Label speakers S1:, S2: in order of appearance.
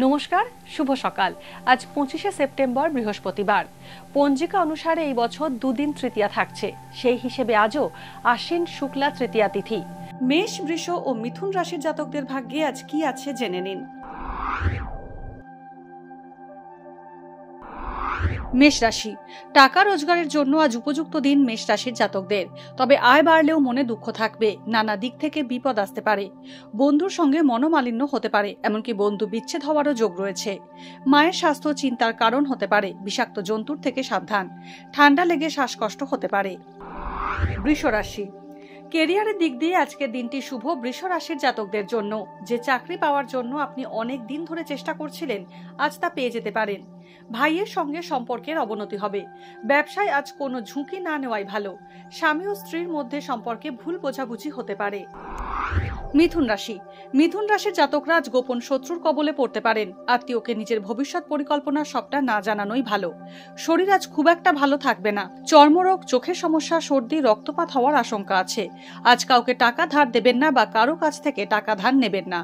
S1: নমস্কার, শুভ সকাল। আজ 25শে সেপ্টেম্বর, বৃহস্পতিবার। পঞ্জিকা অনুসারে এই বছর দুদিন তৃতীয়া থাকছে। সেই হিসেবে আজও আশ্বিন শুক্লা তৃতীয়া তিথি। মেষ, বৃষ ও মিথুন রাশির জাতকদের ভাগ্যে আজ কি আছে জেনে নিন। মেষ রাশি, টাকা রোজগারের জন্য আজ উপযুক্ত দিন মেষ রাশির জাতকদের। তবে আয় বাড়লেও মনে দুঃখ থাকবে, নানা দিক থেকে বিপদ আসতে পারে। বন্ধুর সঙ্গে মনোমালিন্য হতে পারে, এমনকি বন্ধু বিচ্ছেদ হওয়ারও যোগ রয়েছে। মায়ের স্বাস্থ্য চিন্তার কারণ হতে পারে, বিষাক্ত জন্তুর থেকে সাবধান। ঠান্ডা লেগে শ্বাসকষ্ট হতে পারে। বৃষ রাশি, কেরিয়ারের দিক দিয়ে আজকের দিনটি শুভ বৃষ রাশির জাতকদের জন্য। যে চাকরি পাওয়ার জন্য আপনি অনেক দিন ধরে চেষ্টা করছিলেন, আজ তা পেয়ে যেতে পারেন। ভাইয়ের সঙ্গে সম্পর্কের অবনতি হবে। ব্যবসায় আজ কোনো ঝুঁকি না নেওয়াই ভালো। স্বামী ও স্ত্রীর মধ্যে সম্পর্কে ভুল বোঝাবুঝি হতে পারে। মিথুন রাশি, মিথুন রাশির জাতকরা আজ গোপন শত্রুর কবলে পড়তে পারেন। আত্মীয়কে নিজের ভবিষ্যৎ পরিকল্পনা সবটা না জানানোই ভালো। শরীর আজ খুব একটা ভালো থাকবে না। চর্মরোগ, চোখের সমস্যা, সর্দি, রক্তপাত হওয়ার আশঙ্কা আছে। আজ কাউকে টাকা ধার দেবেন না বা কারো কাছ থেকে টাকা ধার নেবেন না।